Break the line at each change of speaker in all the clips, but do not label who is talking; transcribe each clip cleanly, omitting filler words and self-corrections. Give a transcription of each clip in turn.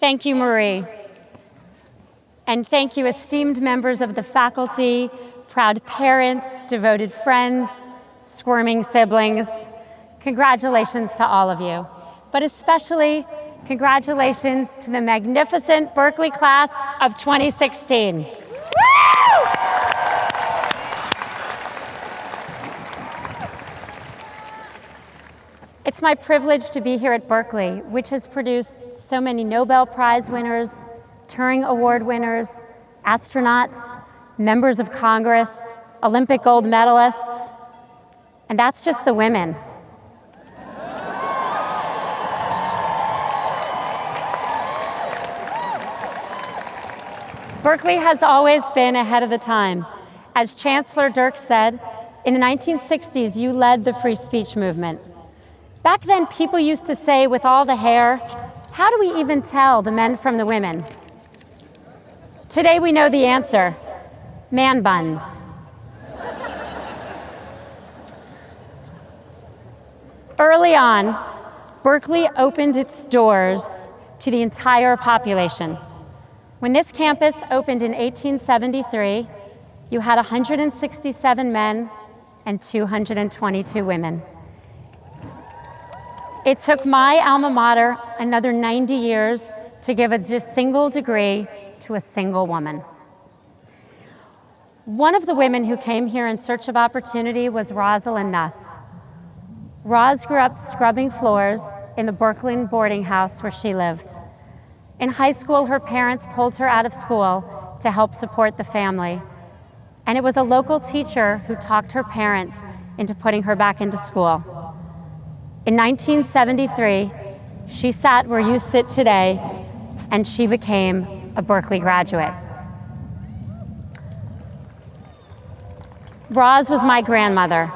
Thank you, Marie. And thank you, esteemed members of the faculty, proud parents, devoted friends, squirming siblings. Congratulations to all of you, but especially congratulations to the magnificent Berkeley class of 2016. Woo! It's my privilege to be here at Berkeley, which has produced so many Nobel Prize winners, Turing Award winners, astronauts, members of Congress, Olympic gold medalists, and that's just the women. Berkeley has always been ahead of the times. As Chancellor Dirk said, in the 1960s, you led the free speech movement. Back then, people used to say with all the hair, how do we even tell the men from the women? Today we know the answer: man buns. Early on, Berkeley opened its doors to the entire population. When this campus opened in 1873, you had 167 men and 222 women. It took my alma mater another 90 years to give a single degree to a single woman. One of the women who came here in search of opportunity was Rosalind Nuss. Roz grew up scrubbing floors in the Berkeley boarding house where she lived. In high school, her parents pulled her out of school to help support the family. And it was a local teacher who talked her parents into putting her back into school. In 1973, she sat where you sit today, and she became a Berkeley graduate. Roz was my grandmother.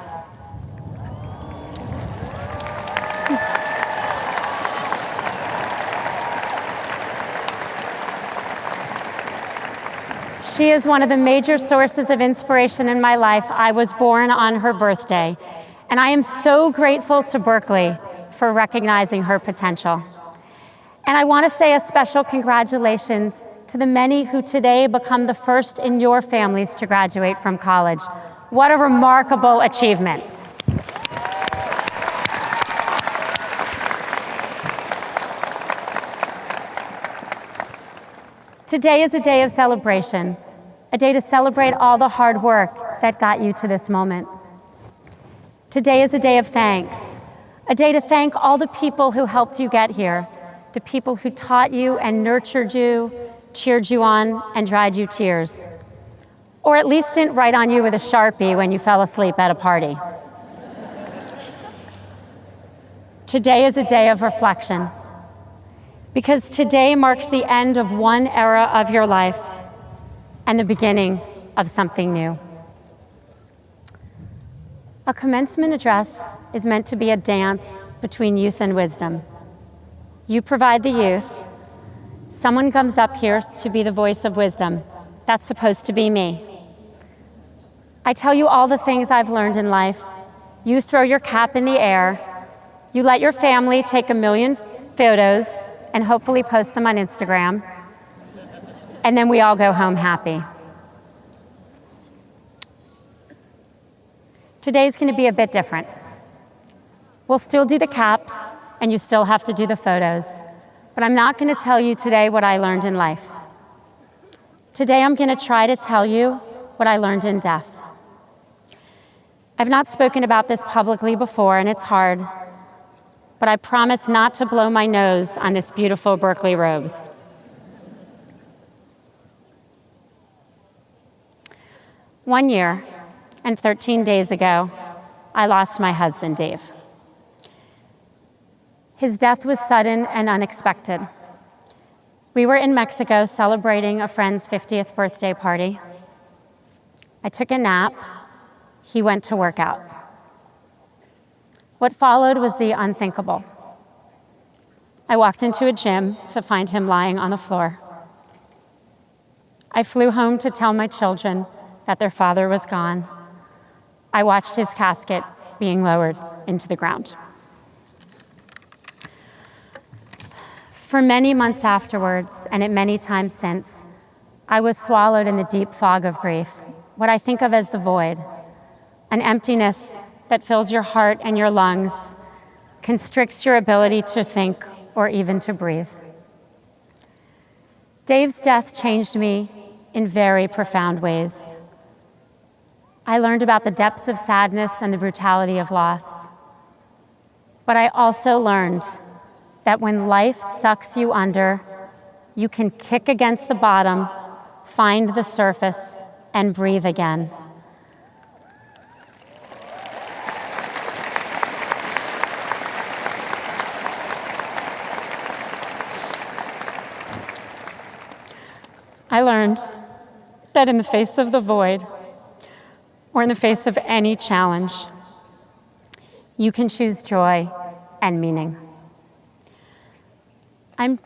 She is one of the major sources of inspiration in my life. I was born on her birthday, and I am so grateful to Berkeley for recognizing her potential. And I want to say a special congratulations to the many who today become the first in your families to graduate from college. What a remarkable achievement. Today is a day of celebration, a day to celebrate all the hard work that got you to this moment. Today is a day of thanks, a day to thank all the people who helped you get here, the people who taught you and nurtured you, cheered you on, and dried you tears. Or at least didn't write on you with a Sharpie when you fell asleep at a party. Today is a day of reflection, because today marks the end of one era of your life and the beginning of something new. A commencement address is meant to be a dance between youth and wisdom. You provide the youth. Someone comes up here to be the voice of wisdom. That's supposed to be me. I tell you all the things I've learned in life. You throw your cap in the air. You let your family take 1 million photos and hopefully post them on Instagram. And then we all go home happy. Today's going to be a bit different. We'll still do the caps, and you still have to do the photos. But I'm not going to tell you today what I learned in life. Today I'm going to try to tell you what I learned in death. I've not spoken about this publicly before, and it's hard, but I promise not to blow my nose on this beautiful Berkeley rose. One year and 13 days ago, I lost my husband, Dave. His death was sudden and unexpected. We were in Mexico celebrating a friend's 50th birthday party. I took a nap. He went to work out. What followed was the unthinkable. I walked into a gym to find him lying on the floor. I flew home to tell my children that their father was gone. I watched his casket being lowered into the ground. For many months afterwards, and at many times since, I was swallowed in the deep fog of grief, what I think of as the void, an emptiness that fills your heart and your lungs, constricts your ability to think or even to breathe. Dave's death changed me in very profound ways. I learned about the depths of sadness and the brutality of loss. But I also learned that when life sucks you under, you can kick against the bottom, find the surface, and breathe again. I learned that in the face of the void, or in the face of any challenge, you can choose joy and meaning. I'm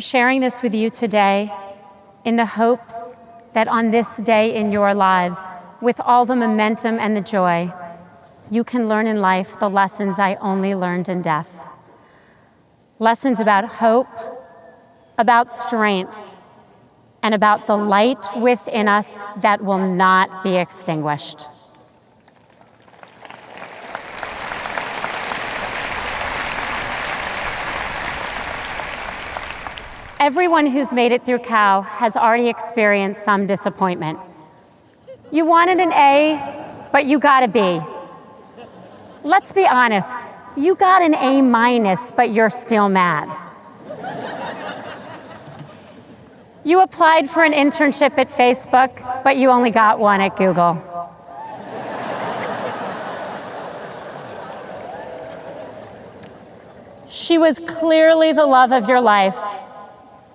sharing this with you today in the hopes that on this day in your lives, with all the momentum and the joy, you can learn in life the lessons I only learned in death. Lessons about hope, about strength, and about the light within us that will not be extinguished. Everyone who's made it through Cal has already experienced some disappointment. You wanted an A, but you got a B. Let's be honest, you got an A-, but you're still mad. You applied for an internship at Facebook, but you only got one at Google. She was clearly the love of your life,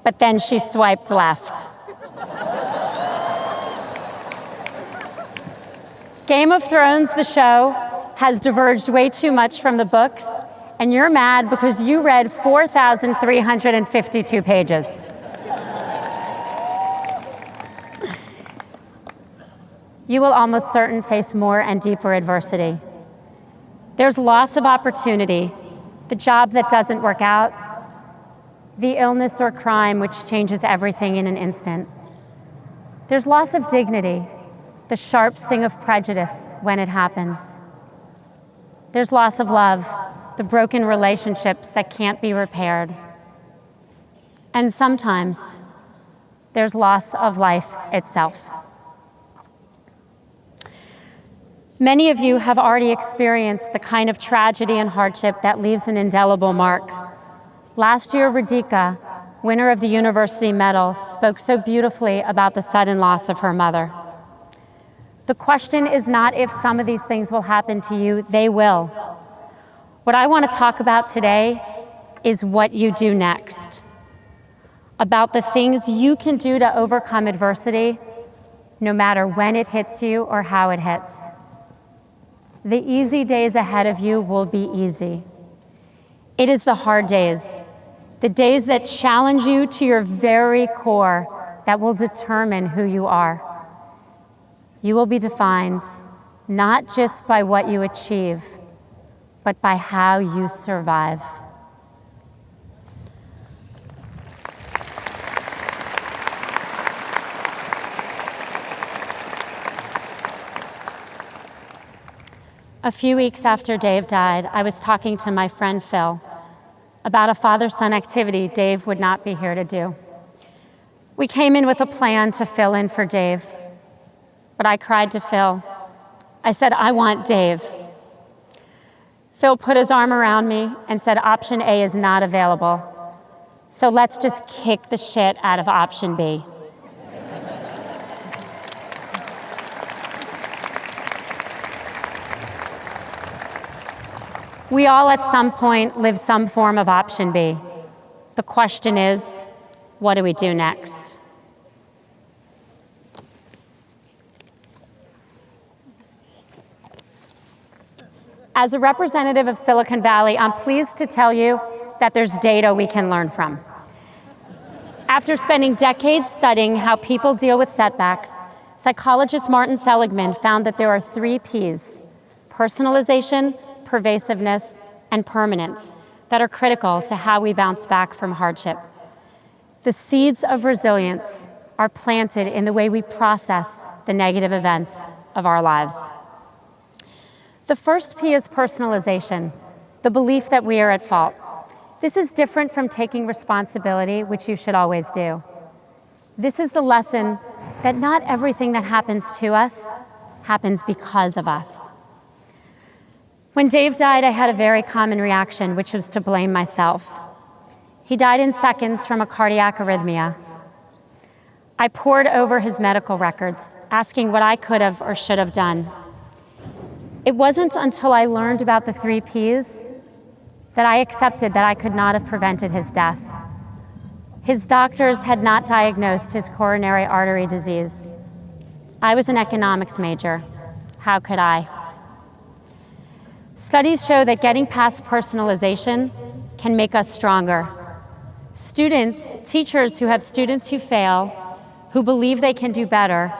but then she swiped left. Game of Thrones, the show, has diverged way too much from the books, and you're mad because you read 4,352 pages. You will almost certain face more and deeper adversity. There's loss of opportunity, the job that doesn't work out, the illness or crime which changes everything in an instant. There's loss of dignity, the sharp sting of prejudice when it happens. There's loss of love, the broken relationships that can't be repaired. And sometimes there's loss of life itself. Many of you have already experienced the kind of tragedy and hardship that leaves an indelible mark. Last year, Radhika, winner of the university medal, spoke so beautifully about the sudden loss of her mother. The question is not if some of these things will happen to you, they will. What I want to talk about today is what you do next. About the things you can do to overcome adversity, no matter when it hits you or how it hits. The easy days ahead of you will be easy. It is the hard days, the days that challenge you to your very core, that will determine who you are. You will be defined not just by what you achieve, but by how you survive. A few weeks after Dave died, I was talking to my friend Phil about a father-son activity Dave would not be here to do. We came in with a plan to fill in for Dave, but I cried to Phil. I said, I want Dave. Phil put his arm around me and said, option A is not available, so let's just kick the shit out of option B. We all at some point live some form of option B. The question is, what do we do next? As a representative of Silicon Valley, I'm pleased to tell you that there's data we can learn from. After spending decades studying how people deal with setbacks, Psychologist Martin Seligman found that there are 3 Ps: personalization, pervasiveness, and permanence, that are critical to how we bounce back from hardship. The seeds of resilience are planted in the way we process the negative events of our lives. The first P is personalization, the belief that we are at fault. This is different from taking responsibility, which you should always do. This is the lesson that not everything that happens to us happens because of us. When Dave died, I had a very common reaction, which was to blame myself. He died in seconds from a cardiac arrhythmia. I pored over his medical records, asking what I could have or should have done. It wasn't until I learned about the 3 Ps that I accepted that I could not have prevented his death. His doctors had not diagnosed his coronary artery disease. I was an economics major. How could I? Studies show that getting past personalization can make us stronger. Teachers who have students who fail, who believe they can do better,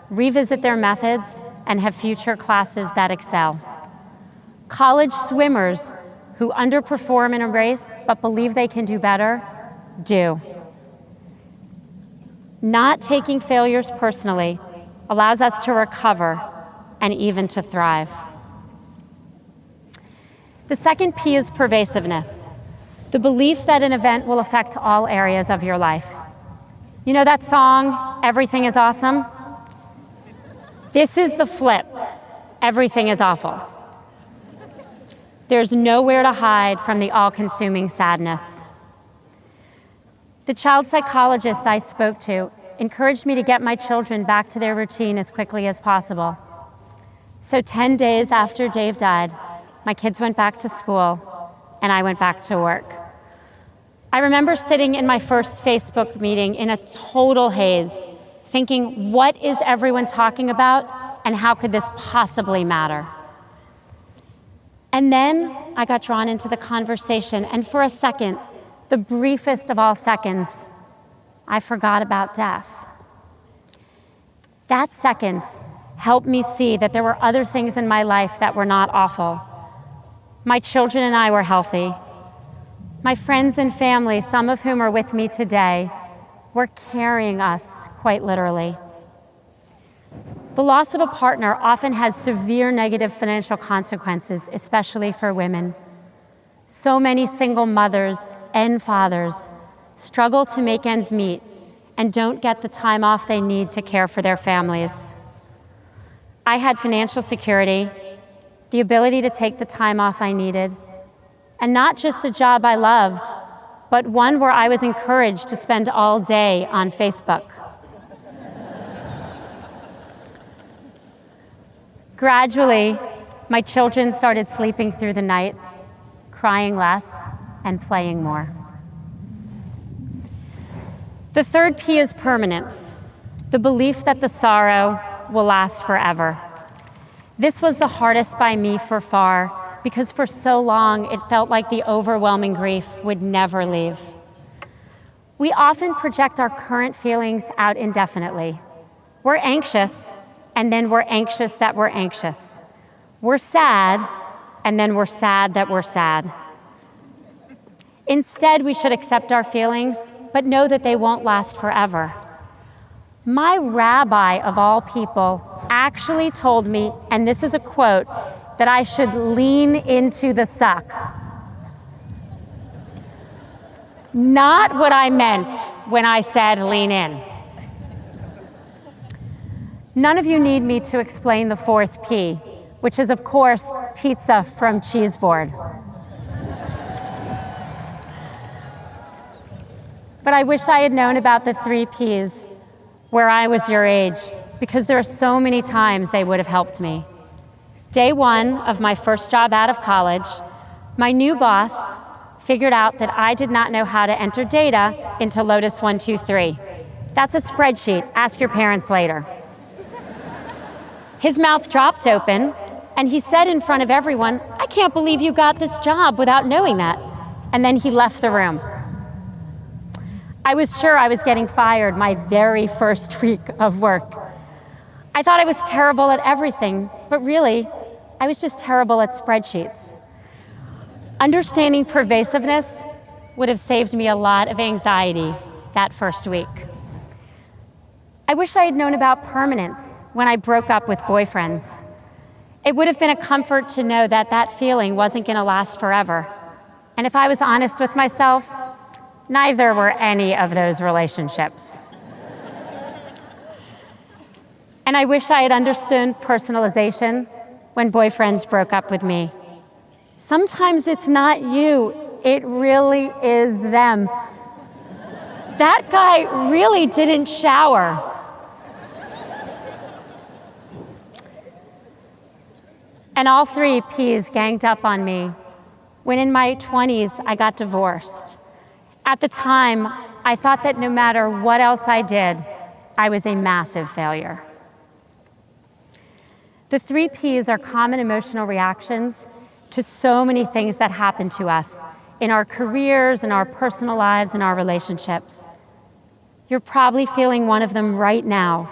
revisit their methods and have future classes that excel. College swimmers who underperform in a race but believe they can do better, do. Not taking failures personally allows us to recover and even to thrive. The second P is pervasiveness, the belief that an event will affect all areas of your life. You know that song, Everything is Awesome? This is the flip. Everything is awful. There's nowhere to hide from the all-consuming sadness. The child psychologist I spoke to encouraged me to get my children back to their routine as quickly as possible. So 10 days after Dave died, my kids went back to school and I went back to work. I remember sitting in my first Facebook meeting in a total haze, thinking, what is everyone talking about and how could this possibly matter? And then I got drawn into the conversation, and for a second, the briefest of all seconds, I forgot about death. That second helped me see that there were other things in my life that were not awful. My children and I were healthy. My friends and family, some of whom are with me today, were carrying us quite literally. The loss of a partner often has severe negative financial consequences, especially for women. So many single mothers and fathers struggle to make ends meet and don't get the time off they need to care for their families. I had financial security, the ability to take the time off I needed, and not just a job I loved, but one where I was encouraged to spend all day on Facebook. Gradually, my children started sleeping through the night, crying less, and playing more. The third P is permanence, the belief that the sorrow will last forever. This was the hardest by me for far, because for so long it felt like the overwhelming grief would never leave. We often project our current feelings out indefinitely. We're anxious, and then we're anxious that we're anxious. We're sad, and then we're sad that we're sad. Instead, we should accept our feelings, but know that they won't last forever. My rabbi of all people actually told me, and this is a quote, that I should lean into the suck. Not what I meant when I said lean in. None of you need me to explain the fourth P, which is, of course, pizza from cheese board. But I wish I had known about the 3 Ps where I was your age, because there are so many times they would have helped me. Day 1 of my first job out of college, my new boss figured out that I did not know how to enter data into Lotus 123. That's a spreadsheet. Ask your parents later. His mouth dropped open, and he said in front of everyone, "I can't believe you got this job without knowing that." And then he left the room. I was sure I was getting fired my very first week of work. I thought I was terrible at everything, but really, I was just terrible at spreadsheets. Understanding pervasiveness would have saved me a lot of anxiety that first week. I wish I had known about permanence when I broke up with boyfriends. It would have been a comfort to know that that feeling wasn't going to last forever. And if I was honest with myself, neither were any of those relationships. And I wish I had understood personalization when boyfriends broke up with me. Sometimes it's not you, it really is them. That guy really didn't shower. And all three P's ganged up on me when in my 20s I got divorced. At the time, I thought that no matter what else I did, I was a massive failure. The three P's are common emotional reactions to so many things that happen to us in our careers, in our personal lives, in our relationships. You're probably feeling one of them right now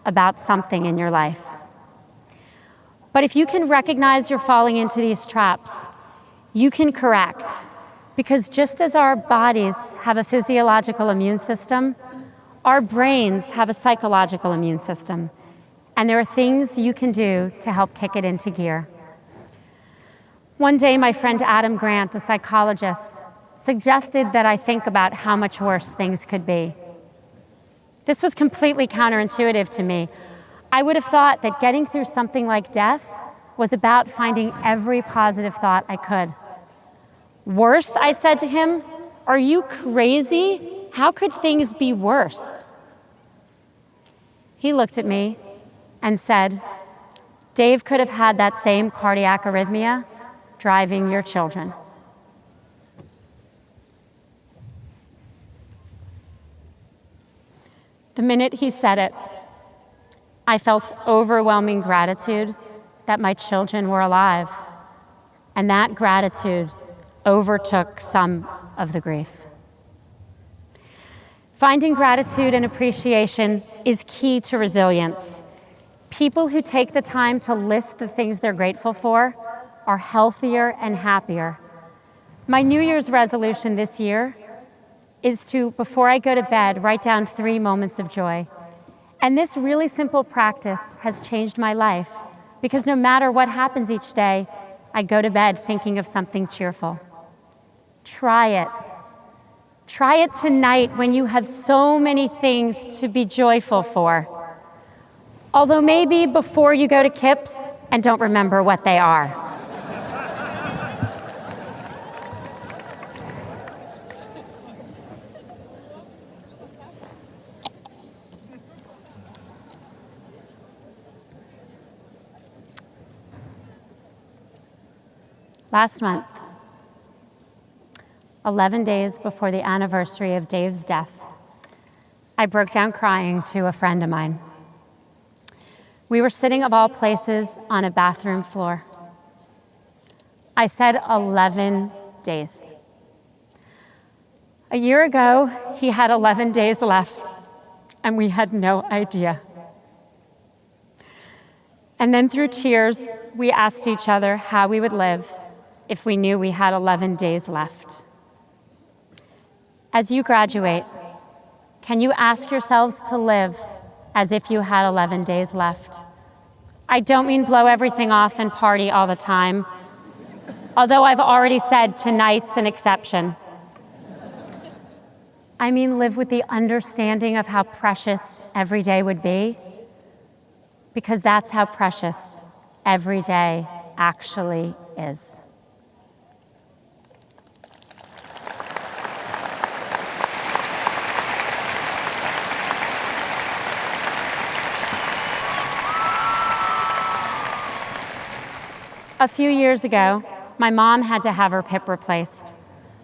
about something in your life. But if you can recognize you're falling into these traps, you can correct. Because just as our bodies have a physiological immune system, our brains have a psychological immune system. And there are things you can do to help kick it into gear. One day, my friend Adam Grant, a psychologist, suggested that I think about how much worse things could be. This was completely counterintuitive to me. I would have thought that getting through something like death was about finding every positive thought I could. Worse, I said to him, are you crazy? How could things be worse? He looked at me and said, Dave could have had that same cardiac arrhythmia driving your children. The minute he said it, I felt overwhelming gratitude that my children were alive, and that gratitude overtook some of the grief. Finding gratitude and appreciation is key to resilience. People who take the time to list the things they're grateful for are healthier and happier. My New Year's resolution this year is to, before I go to bed, write down 3 moments of joy. And this really simple practice has changed my life, because no matter what happens each day, I go to bed thinking of something cheerful. Try it. Try it tonight when you have so many things to be joyful for. Although maybe before you go to Kips and don't remember what they are. Last month, 11 days before the anniversary of Dave's death, I broke down crying to a friend of mine. We were sitting, of all places, on a bathroom floor. I said 11 days. A year ago, he had 11 days left, and we had no idea. And then through tears, we asked each other how we would live if we knew we had 11 days left. As you graduate, can you ask yourselves to live as if you had 11 days left? I don't mean blow everything off and party all the time, although I've already said tonight's an exception. I mean live with the understanding of how precious every day would be, because that's how precious every day actually is. A few years ago, my mom had to have her hip replaced.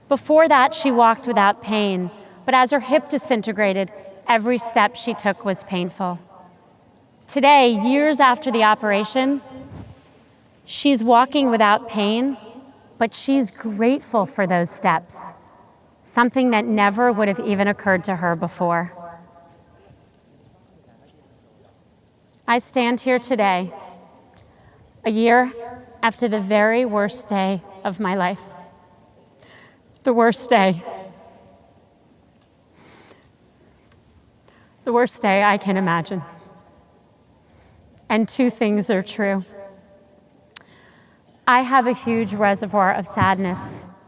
Before that, she walked without pain, but as her hip disintegrated, every step she took was painful. Today, years after the operation, she's walking without pain, but she's grateful for those steps, something that never would have even occurred to her before. I stand here today, a year after the very worst day of my life. The worst day. The worst day I can imagine. And two things are true. I have a huge reservoir of sadness.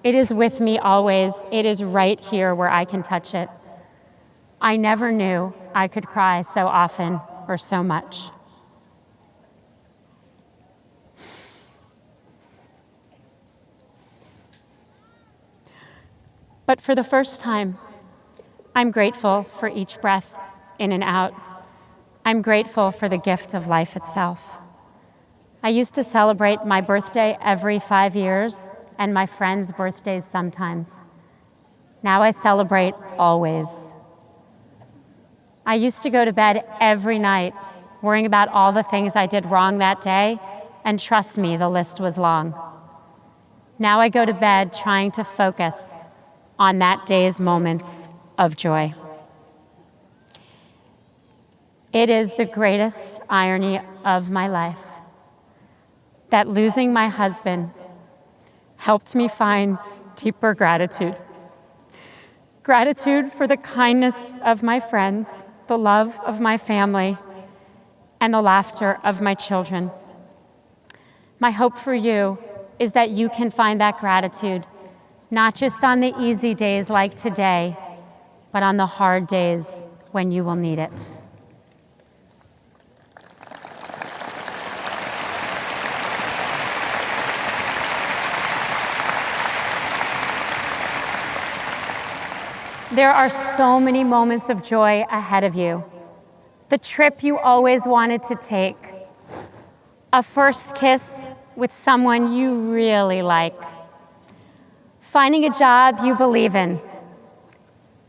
It is with me always. It is right here where I can touch it. I never knew I could cry so often or so much. But for the first time, I'm grateful for each breath in and out. I'm grateful for the gift of life itself. I used to celebrate my birthday every 5 years and my friends' birthdays sometimes. Now I celebrate always. I used to go to bed every night worrying about all the things I did wrong that day, and trust me, the list was long. Now I go to bed trying to focus on that day's moments of joy. It is the greatest irony of my life that losing my husband helped me find deeper gratitude. Gratitude for the kindness of my friends, the love of my family, and the laughter of my children. My hope for you is that you can find that gratitude, not just on the easy days like today, but on the hard days when you will need it. There are so many moments of joy ahead of you. The trip you always wanted to take, a first kiss with someone you really like, finding a job you believe in,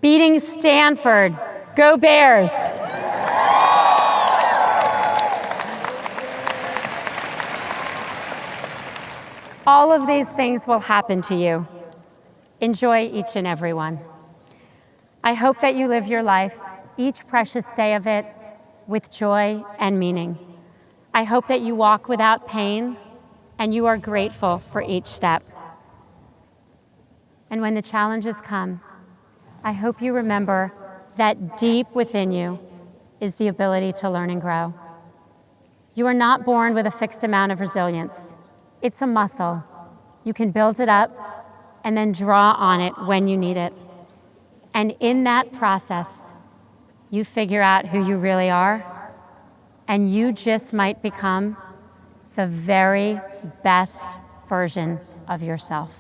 beating Stanford, go Bears. All of these things will happen to you. Enjoy each and every one. I hope that you live your life, each precious day of it, with joy and meaning. I hope that you walk without pain and you are grateful for each step. And when the challenges come, I hope you remember that deep within you is the ability to learn and grow. You are not born with a fixed amount of resilience. It's a muscle. You can build it up and then draw on it when you need it. And in that process, you figure out who you really are, and you just might become the very best version of yourself.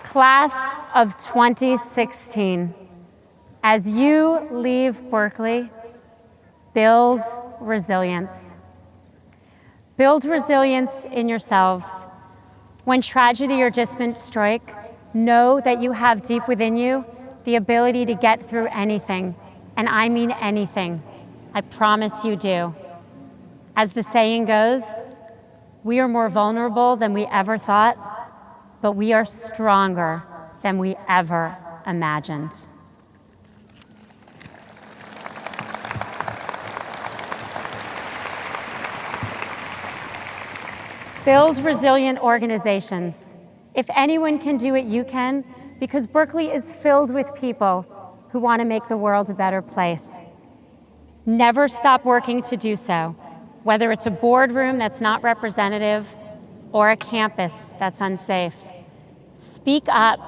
Class of 2016, as you leave Berkeley, build resilience. Build resilience in yourselves. When tragedy or dismay strike, know that you have deep within you the ability to get through anything, and I mean anything. I promise you do. As the saying goes, we are more vulnerable than we ever thought, but we are stronger than we ever imagined. Build resilient organizations. If anyone can do it, you can, because Berkeley is filled with people who want to make the world a better place. Never stop working to do so, whether it's a boardroom that's not representative or a campus that's unsafe. Speak up,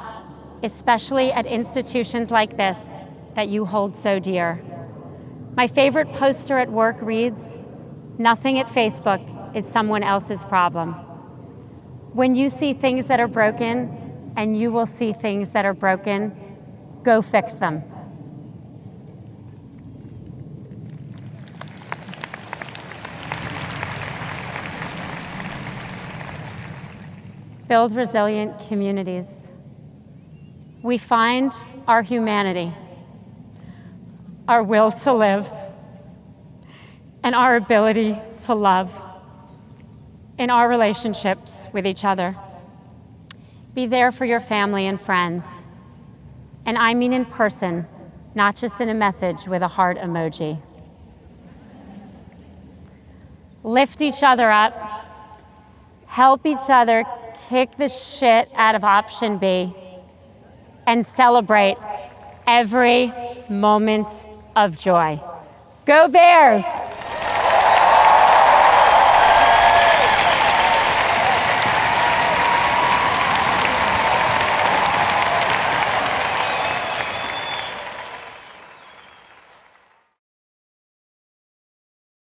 especially at institutions like this that you hold so dear. My favorite poster at work reads, "Nothing at Facebook is someone else's problem." When you see things that are broken, and you will see things that are broken, go fix them. Build resilient communities. We find our humanity, our will to live, and our ability to love in our relationships with each other. Be there for your family and friends. And I mean in person, not just in a message with a heart emoji. Lift each other up. Help each other kick the shit out of option B. And celebrate every moment of joy. Go Bears!